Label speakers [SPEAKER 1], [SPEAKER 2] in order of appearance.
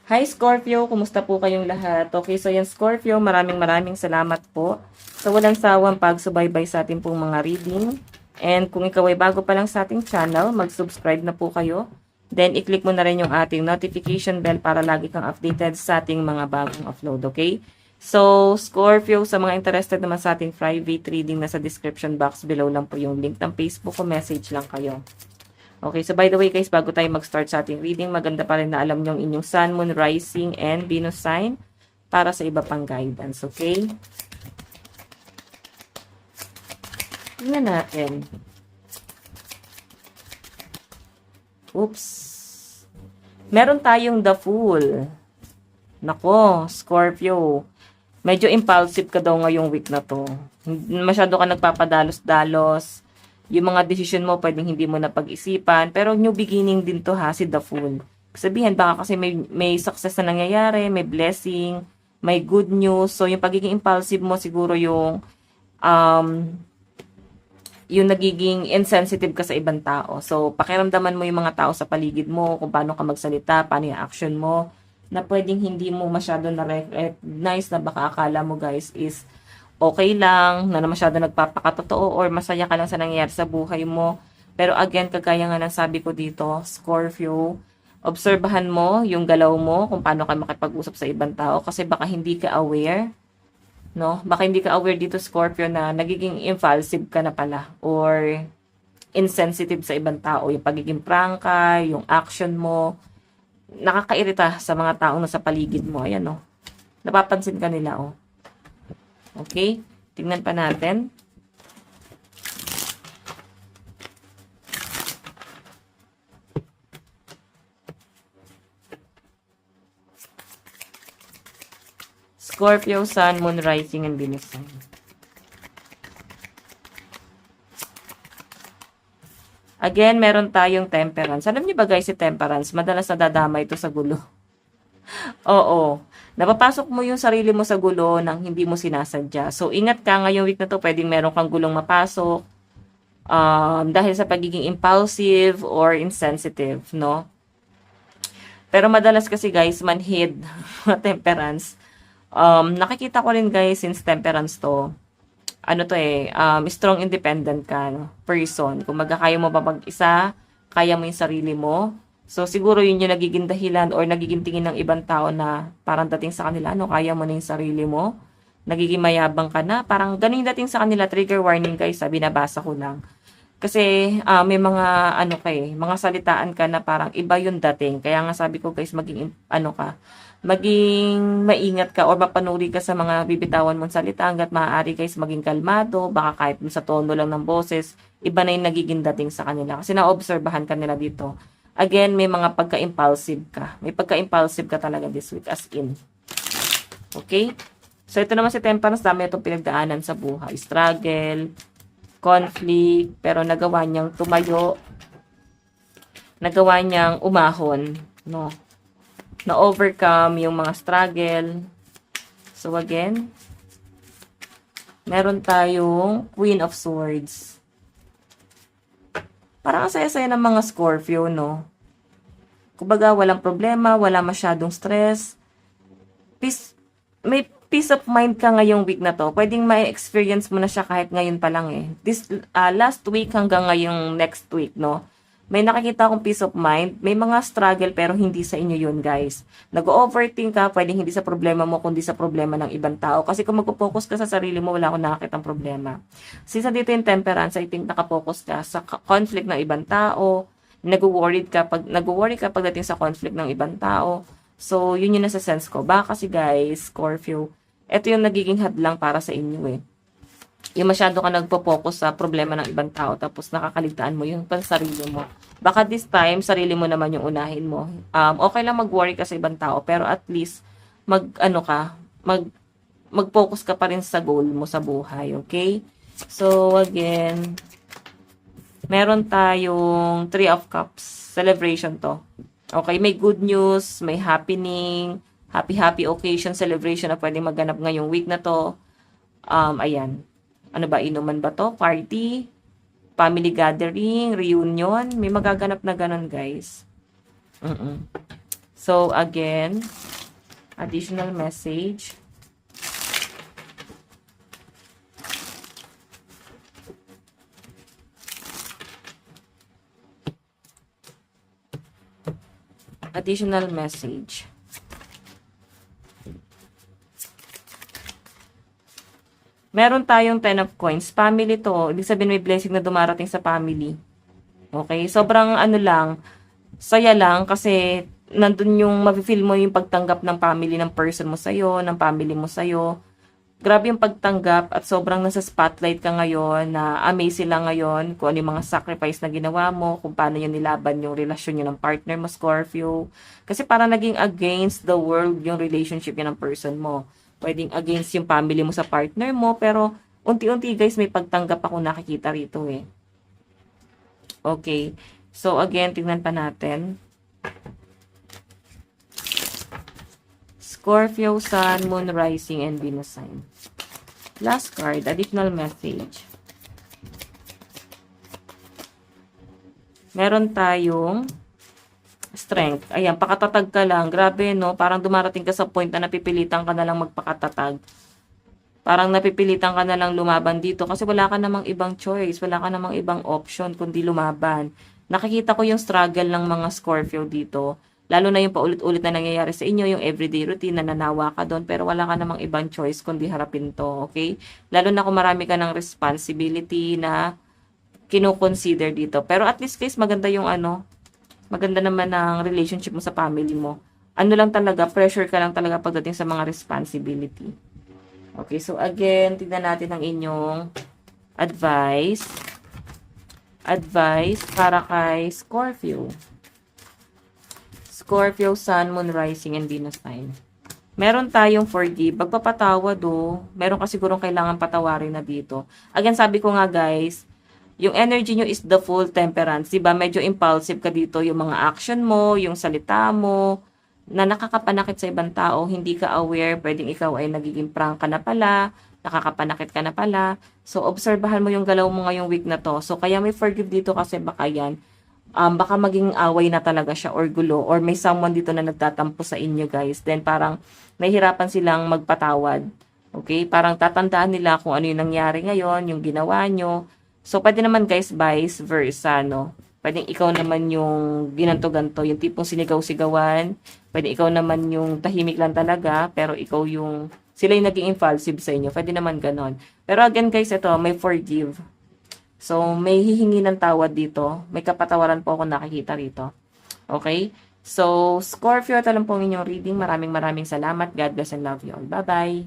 [SPEAKER 1] Hi Scorpio, kumusta po kayong lahat? Okay, so yan Scorpio, maraming salamat po sa walang sawang pagsubaybay sa ating pong mga reading. And kung ikaw ay bago pa lang sa ating channel, mag-subscribe na po kayo. Then, i-click mo na rin yung ating notification bell para lagi kang updated sa ating mga bagong upload, okay? So, Scorpio, sa mga interested naman sa ating private reading, nasa description box below lang po yung link ng Facebook ko, message lang kayo. Okay, so by the way guys, bago tayo mag-start sa ating reading, maganda pa rin na alam nyo inyong Sun, Moon, Rising, and Venus sign para sa iba pang guidance, okay? Tingnan natin. Oops. Meron tayong The Fool. Nako, Scorpio. Medyo impulsive ka daw ngayong week na to. Masyado ka nagpapadalos-dalos. Yung mga decision mo, pwedeng hindi mo na pag-isipan. Pero new beginning din to ha, si The Fool. Sabihin, baka kasi may success na nangyayari, may blessing, may good news. So, yung pagiging impulsive mo, siguro um, yung nagiging insensitive ka sa ibang tao. So, pakiramdaman mo yung mga tao sa paligid mo, kung paano ka magsalita, paano yung action mo, na pwedeng hindi mo masyado na-recognize na baka akala mo guys is okay lang, na masyado nagpapakatotoo or masaya ka lang sa nangyayari sa buhay mo. Pero again, kagaya nga ng sabi ko dito, Scorpio, obserbahan mo yung galaw mo, kung paano ka makipag-usap sa ibang tao kasi baka hindi ka aware, no? Baka hindi ka aware dito, Scorpio, na nagiging impulsive ka na pala or insensitive sa ibang tao. Yung pagiging prangka, yung action mo, nakakairita sa mga taong nasa paligid mo. Ayan, no? Napapansin ka nila, oh. Okay? Tingnan pa natin. Scorpio, Sun, Moon, Rising, and Venus sign. Again, meron tayong Temperance. Alam niyo ba guys, si Temperance, madalas nadadama ito sa gulo. Oo. Napapasok mo yung sarili mo sa gulo nang hindi mo sinasadya. So, ingat ka ngayong week na to, pwedeng meron kang gulong mapasok dahil sa pagiging impulsive or insensitive, no? Pero madalas kasi guys, manhid, temperance. Nakikita ko rin guys, since temperance to, ano to strong independent ka, no? Person. Kung magkakaya mo ba mag-isa, kaya mo yung sarili mo. So, siguro yun yung nagiging dahilan or nagiging tingin ng ibang tao na parang dating sa kanila, ano, kaya mo na yung sarili mo. Nagiging mayabang ka na. Parang ganun yung dating sa kanila, trigger warning guys, sabi nabasa ko lang. Kasi may mga mga salitaan ka na parang iba yung dating. Kaya nga sabi ko guys, maging maingat ka or mapanuri ka sa mga bibitawan mong salita hangga't maaari guys maging kalmado, baka kahit sa tono lang ng boses, iba na yung nagiging dating sa kanila. Kasi naobserbahan ka nila dito. Again, may mga pagka-impulsive ka. May pagka-impulsive ka talaga this week as in. Okay? So, ito naman si Temperance, dami itong pinagdaanan sa buhay. Struggle, conflict, pero nagawa niyang tumayo, nagawa niyang umahon, no? Na-overcome yung mga struggle. So, again, meron tayong Queen of Swords. Parang ang saya-saya ng mga Scorpio, no? Kumbaga, walang problema, wala masyadong stress. May peace of mind ka ngayong week na to. Pwedeng ma-experience mo na siya kahit ngayon pa lang eh. Last week hanggang ngayong next week, no? May nakikita akong peace of mind. May mga struggle pero hindi sa inyo yun, guys. Nag-overthink ka, pwedeng hindi sa problema mo, kundi sa problema ng ibang tao. Kasi kung mag-focus ka sa sarili mo, wala akong nakakitang problema. Since dito yung temperance, I think nakapokus ka sa conflict ng ibang tao. Nag-worry ka pagdating sa conflict ng ibang tao. So, yun yung nasa sense ko. Baka kasi guys, Scorpio, ito yung nagiging hadlang para sa inyo eh. Yung masyado ka nagpo-focus sa problema ng ibang tao tapos nakakaligtaan mo yung pansarili mo. Baka this time, sarili mo naman yung unahin mo. Okay lang mag-worry ka sa ibang tao pero at least mag-focus ka pa rin sa goal mo sa buhay, okay? So, again, meron tayong Three of Cups. Celebration to. Okay, may good news, may happening, happy occasion, celebration na pwede maganap ngayong week na to. Ayan. Ano ba, inuman ba to? Party, family gathering, reunion. May magaganap na ganun, guys. So, again, additional message. Additional message. Meron tayong 10 of coins. Family to. Ibig sabihin may blessing na dumarating sa family. Okay? Sobrang ano lang, saya lang kasi nandun yung mafe-feel mo yung pagtanggap ng family ng person mo sa'yo, ng family mo sa'yo. Grabe yung pagtanggap at sobrang nasa spotlight ka ngayon na amaze sila ngayon kung ano yung mga sacrifice na ginawa mo, kung paano yung nilaban yung relasyon nyo ng partner mo, Scorpio. Kasi parang naging against the world yung relationship yun ng person mo. Pwedeng against yung family mo sa partner mo, pero unti-unti guys may pagtanggap ako nakikita rito eh. Okay. So again, tingnan pa natin. Scorpio, Sun, Moon, Rising, and Venus sign. Last card, additional message. Meron tayong strength. Ayan, pakatatag ka lang. Grabe, no? Parang dumarating ka sa point na napipilitan ka na lang magpakatatag. Parang napipilitan ka na lang lumaban dito kasi wala ka namang ibang choice. Wala ka namang ibang option kundi lumaban. Nakikita ko yung struggle ng mga Scorpio dito. Lalo na yung paulit-ulit na nangyayari sa inyo, yung everyday routine, na nanawa ka doon, pero wala ka namang ibang choice kundi harapin to, okay? Lalo na kung marami ka ng responsibility na kino-consider dito. Pero at least guys, maganda yung ano, maganda naman ang relationship mo sa family mo. Ano lang talaga, pressure ka lang talaga pagdating sa mga responsibility. Okay, so again, tignan natin ang inyong advice. Advice para kay Scorpio. Scorpio, Sun, Moon, Rising, and Venus sign. Meron tayong forgive. Pagpapatawad meron ka sigurong kailangan patawarin na dito. Again, sabi ko nga guys, yung energy nyo is the full temperance. Diba? Medyo impulsive ka dito. Yung mga action mo, yung salita mo, na nakakapanakit sa ibang tao, hindi ka aware, pwedeng ikaw ay nagiging prank ka na pala, nakakapanakit ka na pala. So, obserbahan mo yung galaw mo ngayong week na to. So, kaya may forgive dito kasi baka yan, baka maging away na talaga siya or gulo or may someone dito na nagtatampo sa inyo guys. Then parang nahihirapan silang magpatawad. Okay? Parang tatandaan nila kung ano yung nangyari ngayon, yung ginawa nyo. So pwede naman guys vice versa, no? Pwedeng ikaw naman yung ginanto-ganto, yung tipong sinigaw-sigawan. Pwede ikaw naman yung tahimik lang talaga, pero ikaw yung, sila yung naging impulsive sa inyo. Pwede naman ganon. Pero again guys, ito, may forgive. So, may hihingi ng tawad dito. May kapatawaran po ako nakikita rito. Okay? So, Scorpio, ito lang po ang inyong reading. Maraming salamat. God bless and love you all. Bye-bye!